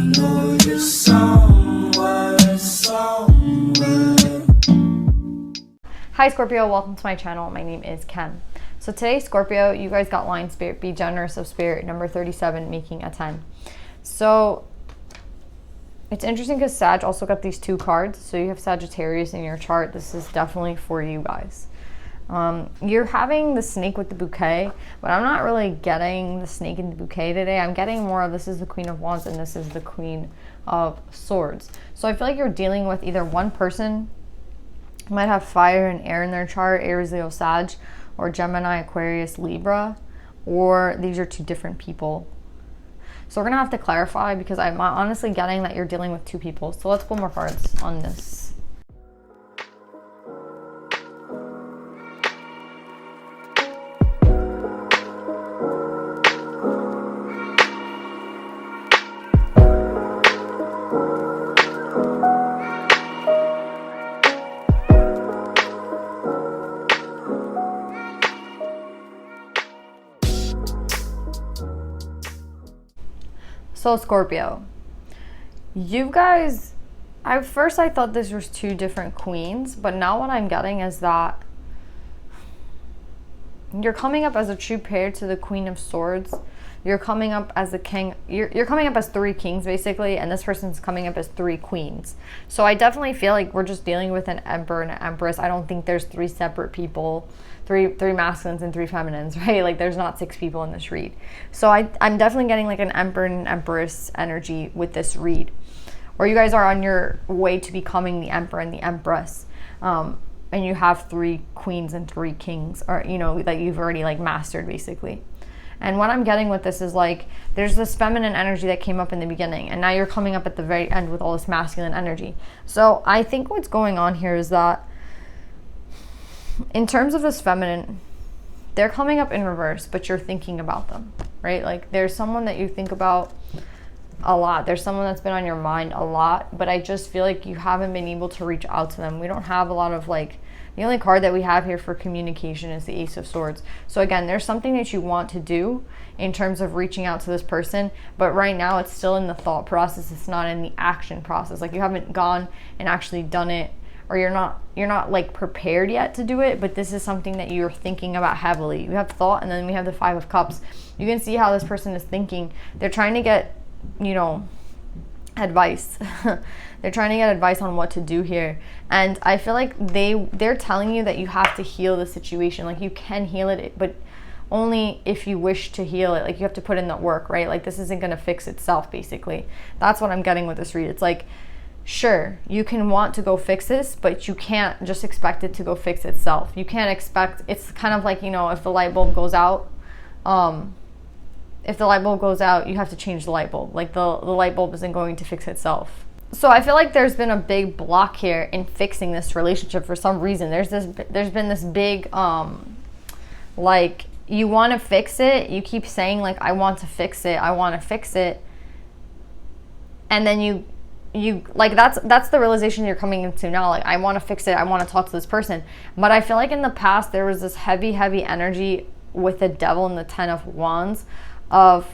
know you're somewhere, somewhere. Hi Scorpio, welcome to my channel. My name is Ken. So today, Scorpio, you guys got line spirit, be generous of spirit, number 37, making a 10. So it's interesting because Sag also got these two cards. So you have Sagittarius in your chart. This is definitely for you guys. You're having the snake with the bouquet, but I'm not really getting the snake in the bouquet today. I'm getting more of this is the Queen of Wands and this is the Queen of Swords. So I feel like you're dealing with either one person might have fire and air in their chart, Aries, Leo, Sag, or Gemini, Aquarius, Libra, or these are two different people. So we're gonna have to clarify because I'm honestly getting that you're dealing with two people. So let's pull more cards on this. So Scorpio, you guys, at first I thought this was two different queens, but now what I'm getting is that you're coming up as a true pair to the Queen of Swords. You're coming up as the king. You're coming up as three kings basically, and this person's coming up as three queens. So I definitely feel like we're just dealing with an emperor and an empress. I don't think there's three separate people, three masculines and three feminines, right? Like there's not six people in this read. So I'm definitely getting like an emperor and an empress energy with this read. Or you guys are on your way to becoming the emperor and the empress. And you have three queens and three kings, or you know, that you've already like mastered basically. And what I'm getting with this is like, there's this feminine energy that came up in the beginning, and now you're coming up at the very end with all this masculine energy. So I think what's going on here is that in terms of this feminine, they're coming up in reverse, but you're thinking about them, right? Like there's someone that you think about a lot. There's someone that's been on your mind a lot, but I just feel like you haven't been able to reach out to them. We don't have a lot of like, the only card that we have here for communication is the Ace of Swords. So again, there's something that you want to do in terms of reaching out to this person, but right now it's still in the thought process. It's not in the action process. Like you haven't gone and actually done it, or you're not like prepared yet to do it, but this is something that you're thinking about heavily. You have thought, and then we have the Five of Cups. You can see how this person is thinking. They're trying to get, you know, advice. They're trying to get advice on what to do here, and I feel like they're telling you that you have to heal the situation. Like you can heal it, but only if you wish to heal it. Like you have to put in the work, right? Like this isn't going to fix itself basically. That's what I'm getting with this read. It's like, sure, you can want to go fix this, but you can't just expect it to go fix itself. You can't expect, it's kind of like, you know, if the light bulb goes out, if the light bulb goes out, you have to change the light bulb. Like the light bulb isn't going to fix itself. So I feel like there's been a big block here in fixing this relationship for some reason. There's been this big, like you want to fix it. You keep saying like, I want to fix it. I want to fix it. And then you like, that's the realization you're coming into now. Like, I want to fix it. I want to talk to this person. But I feel like in the past, there was this heavy energy with the Devil and the Ten of Wands of,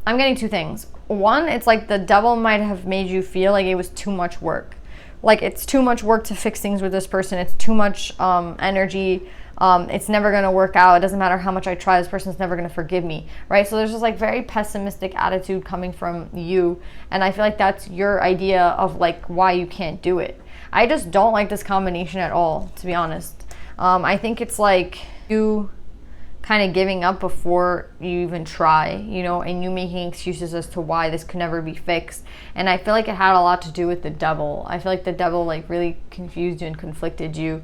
I'm getting two things. One, it's like the devil might have made you feel like it was too much work. Like it's too much work to fix things with this person. It's too much energy. It's never going to work out. It doesn't matter how much I try. This person's never going to forgive me, right? So there's this like very pessimistic attitude coming from you. And I feel like that's your idea of like why you can't do it. I just don't like this combination at all, to be honest. I think it's like you kind of giving up before you even try, you know, and you making excuses as to why this could never be fixed. And I feel like it had a lot to do with the devil. I feel like the devil like really confused you and conflicted you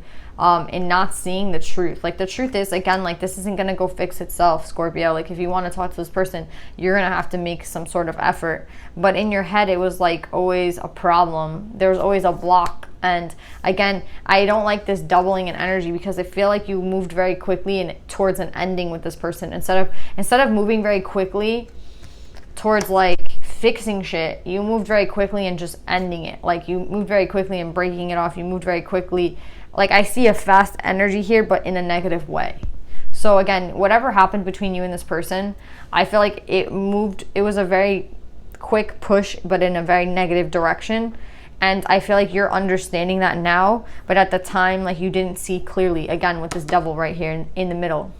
in not seeing the truth. Like the truth is, again, like this isn't gonna go fix itself, Scorpio. Like if you want to talk to this person, you're gonna have to make some sort of effort. But in your head, it was like always a problem. There was always a block. And again, I don't like this doubling in energy because I feel like you moved very quickly and towards an ending with this person instead of moving very quickly towards like fixing shit. You moved very quickly and just ending it. Like you moved very quickly and breaking it off. You moved very quickly. Like I see a fast energy here, but in a negative way. So again, whatever happened between you and this person, I feel like it was a very quick push, but in a very negative direction. And I feel like you're understanding that now, but at the time, like, you didn't see clearly, again, with this devil right here in the middle.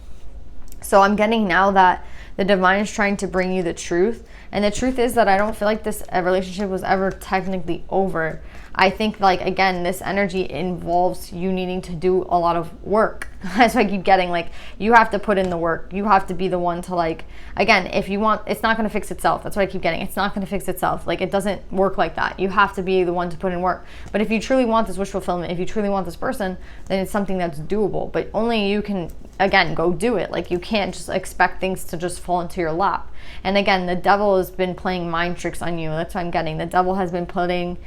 So I'm getting now that the divine is trying to bring you the truth. And the truth is that I don't feel like this relationship was ever technically over. I think, like, again, this energy involves you needing to do a lot of work. That's what I keep getting. Like, you have to put in the work. You have to be the one to, like, again, if you want, it's not going to fix itself. That's what I keep getting. It's not going to fix itself. Like, it doesn't work like that. You have to be the one to put in work. But if you truly want this wish fulfillment, if you truly want this person, then it's something that's doable. But only you can, again, go do it. Like, you can't just expect things to just fall into your lap. And again, the devil has been playing mind tricks on you. That's what I'm getting. The devil has been playing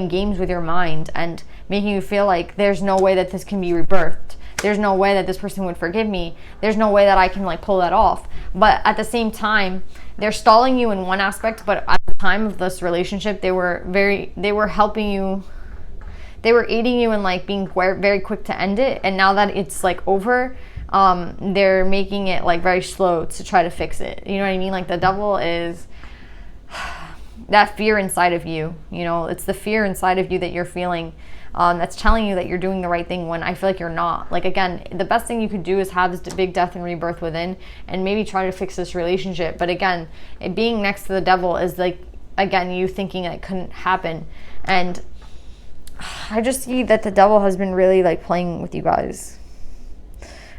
games with your mind and making you feel like there's no way that this can be rebirthed. There's no way that this person would forgive me. There's no way that I can, like, pull that off. But at the same time, they're stalling you in one aspect, but at the time of this relationship, they were helping you. They were aiding you in, like, being very quick to end it. And now that it's, like, over, they're making it, like, very slow to try to fix it. You know what I mean? Like, the devil is that fear inside of you. You know, it's the fear inside of you that you're feeling, that's telling you that you're doing the right thing when I feel like you're not. Like, again, the best thing you could do is have this big death and rebirth within and maybe try to fix this relationship. But again, it being next to the devil is, like, again, you thinking it couldn't happen. And I just see that the devil has been really, like, playing with you guys.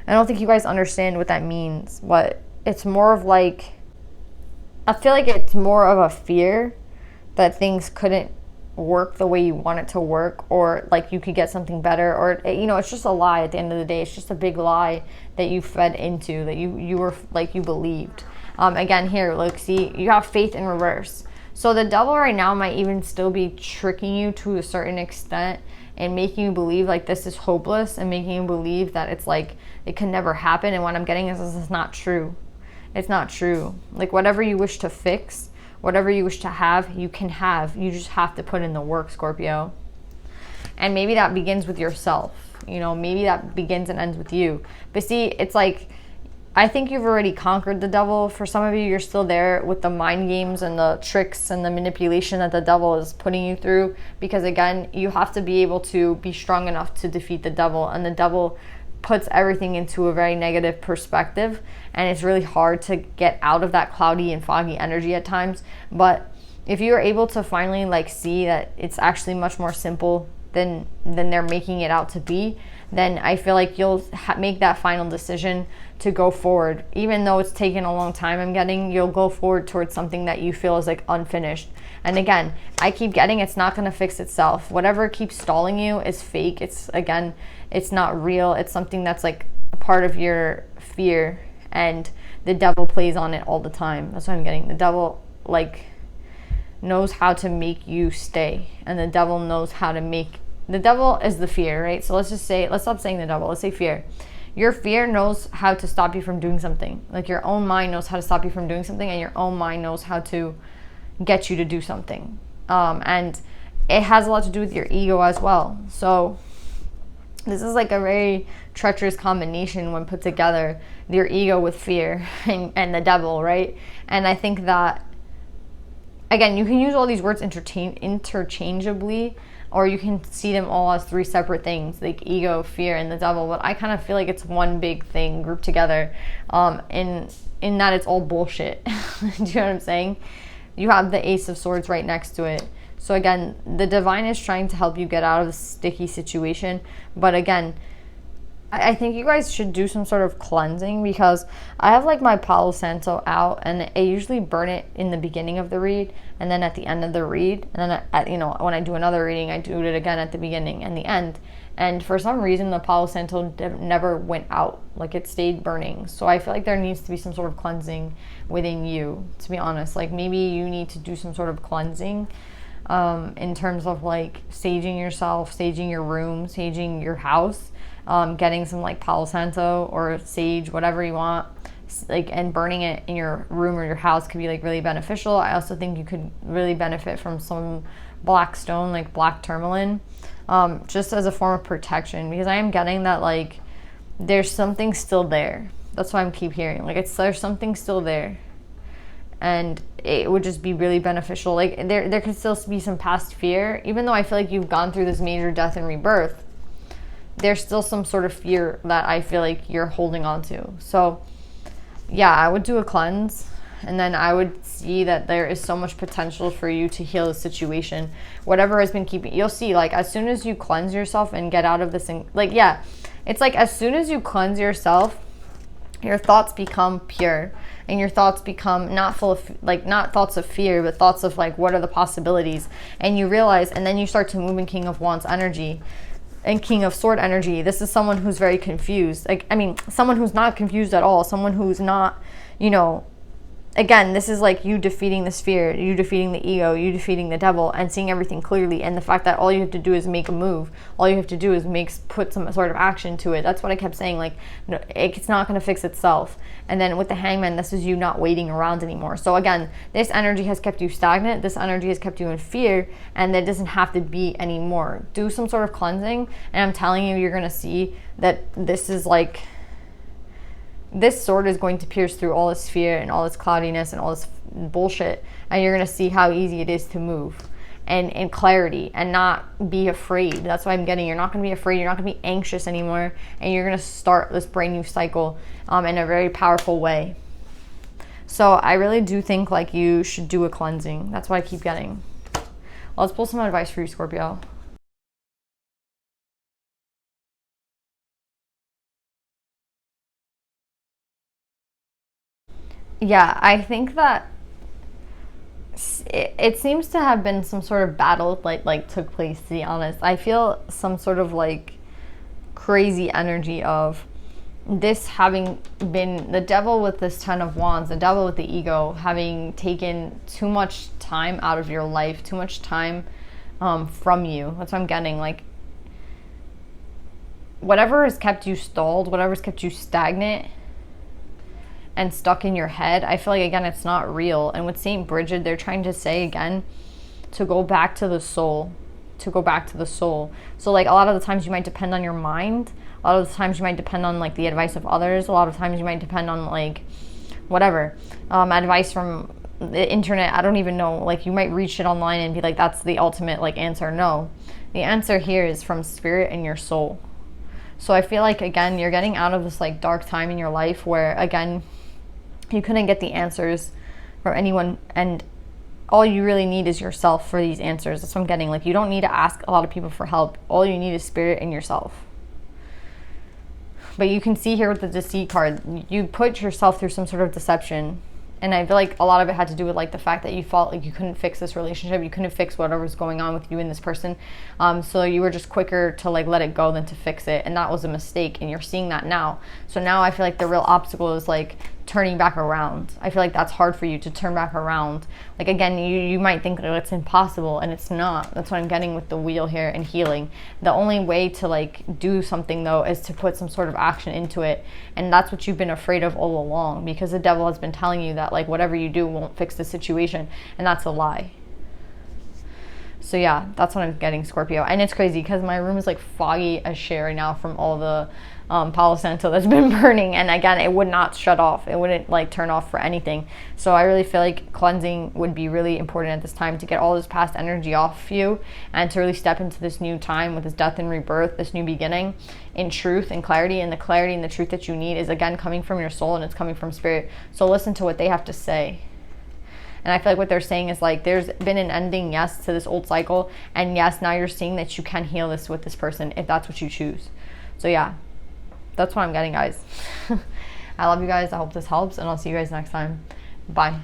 I don't think you guys understand what that means. What it's more of, like, I feel like it's more of a fear that things couldn't work the way you want it to work, or, like, you could get something better, or, you know, it's just a lie at the end of the day. It's just a big lie that you fed into, that you were, like, you believed. Again, here, look, see, you have faith in reverse. So the devil right now might even still be tricking you to a certain extent and making you believe, like, this is hopeless, and making you believe that it's, like, it can never happen. And what I'm getting is this is not true. It's not true. Like, whatever you wish to fix, whatever you wish to have, you can have. You just have to put in the work, Scorpio. And maybe that begins with yourself. You know, maybe that begins and ends with you. But see, it's like, I think you've already conquered the devil. For some of you, you're still there with the mind games and the tricks and the manipulation that the devil is putting you through. Because again, you have to be able to be strong enough to defeat the devil. And the devil puts everything into a very negative perspective, and it's really hard to get out of that cloudy and foggy energy at times. But if you are able to finally, like, see that it's actually much more simple than they're making it out to be, then I feel like you'll make that final decision to go forward. Even though it's taken a long time, I'm getting, you'll go forward towards something that you feel is, like, unfinished. And again, I keep getting it's not going to fix itself. Whatever keeps stalling you is fake. It's, again, it's not real. It's something that's, like, a part of your fear, and the devil plays on it all the time. That's what I'm getting. The devil, like, knows how to make you stay, and the devil knows how to make, the devil is the fear, right? So let's just say, let's stop saying the devil, let's say fear. Your fear knows how to stop you from doing something. Like, your own mind knows how to stop you from doing something, and your own mind knows how to get you to do something. And it has a lot to do with your ego as well. So this is, like, a very treacherous combination when put together, your ego with fear and the devil, right? And I think that, again, you can use all these words interchangeably, or you can see them all as three separate things, like ego, fear, and the devil. But I kind of feel like it's one big thing grouped together, in that it's all bullshit. Do you know what I'm saying? You have the Ace of Swords right next to it. So again, the divine is trying to help you get out of a sticky situation. But again, I think you guys should do some sort of cleansing, because I have, like, my Palo Santo out, and I usually burn it in the beginning of the read and then at the end of the read. And then, you know, when I do another reading, I do it again at the beginning and the end. And for some reason, the Palo Santo never went out. Like, it stayed burning. So I feel like there needs to be some sort of cleansing within you, to be honest. Like, maybe you need to do some sort of cleansing, in terms of, like, saging yourself, saging your room, saging your house, getting some, like, Palo Santo or sage, whatever you want, like, and burning it in your room or your house could be, like, really beneficial. I also think you could really benefit from some black stone, like black tourmaline, just as a form of protection, because I am getting that, like, there's something still there. That's why I keep hearing, like, there's something still there. and it would just be really beneficial. Like there could still be some past fear, even though I feel like you've gone through this major death and rebirth. There's still some sort of fear that I feel like you're holding on to. So yeah, I would do a cleanse, and then I would see that there is so much potential for you to heal the situation. Whatever has been keeping, you'll see, like, as soon as you cleanse yourself and get out of this thing, like, yeah, it's like as soon as you cleanse yourself, your thoughts become pure, and your thoughts become not full of, like, not thoughts of fear, but thoughts of, like, what are the possibilities? And you realize, and then you start to move in King of Wands energy and King of Sword energy. This is someone who's very confused. Like, I mean, someone who's not confused at all, someone who's not, you know, again, this is like you defeating this fear, you defeating the ego, you defeating the devil, and seeing everything clearly. And the fact that all you have to do is make a move, all you have to do is put some sort of action to it. That's what I kept saying, like, no, it's not going to fix itself. And then with the Hangman, this is you not waiting around anymore. So again, this energy has kept you stagnant, this energy has kept you in fear, and that doesn't have to be anymore. Do some sort of cleansing, and I'm telling you, you're going to see that this is like, this sword is going to pierce through all this fear and all this cloudiness and all this bullshit, and you're going to see how easy it is to move and in clarity and not be afraid. That's what I'm getting. You're not going to be afraid. You're not going to be anxious anymore, and you're going to start this brand new cycle in a very powerful way. So I really do think, like, you should do a cleansing. That's what I keep getting. Well, let's pull some advice for you, Scorpio. Yeah, I think that it seems to have been some sort of battle like took place, to be honest. I feel some sort of like crazy energy of this having been the devil with this 10 of wands, the devil with the ego, having taken too much time out of your life, too much time from you. That's what I'm getting. Like, whatever has kept you stalled, whatever has kept you stagnant and stuck in your head, I feel like, again, it's not real. And with Saint Bridget, they're trying to say, again, to go back to the soul, to go back to the soul. So, like, a lot of the times you might depend on your mind, a lot of the times you might depend on, like, the advice of others, a lot of times you might depend on, like, whatever, advice from the internet. I don't even know, like, you might reach it online and be like, that's the ultimate, like, answer. No, the answer here is from spirit and your soul. So I feel like, again, you're getting out of this, like, dark time in your life where, again, you couldn't get the answers from anyone, and all you really need is yourself for these answers. That's what I'm getting. Like, you don't need to ask a lot of people for help. All you need is spirit and yourself. But you can see here with the deceit card, you put yourself through some sort of deception. And I feel like a lot of it had to do with, like, the fact that you felt like you couldn't fix this relationship. You couldn't fix whatever was going on with you and this person. So you were just quicker to, like, let it go than to fix it. And that was a mistake. And you're seeing that now. So now I feel like the real obstacle is, like, turning back around. I feel like that's hard for you to turn back around. Like, again, you might think that it's impossible, and it's not. That's what I'm getting with the wheel here and healing. The only way to, like, do something, though, is to put some sort of action into it. And that's what you've been afraid of all along, because the devil has been telling you that, like, whatever you do won't fix the situation, and that's a lie. So yeah, that's what I'm getting, Scorpio. And it's crazy because my room is, like, foggy as shit right now from all the Palo Santo that's been burning, and again, it would not shut off. It wouldn't, like, turn off for anything. So I really feel like cleansing would be really important at this time to get all this past energy off you and to really step into this new time with this death and rebirth, this new beginning in truth and clarity. And the clarity and the truth that you need is, again, coming from your soul, and it's coming from spirit. So listen to what they have to say. And I feel like what they're saying is, like, there's been an ending, yes, to this old cycle, and yes, now you're seeing that you can heal this with this person if that's what you choose. So yeah, that's what I'm getting, guys. I love you guys. I hope this helps, and I'll see you guys next time. Bye.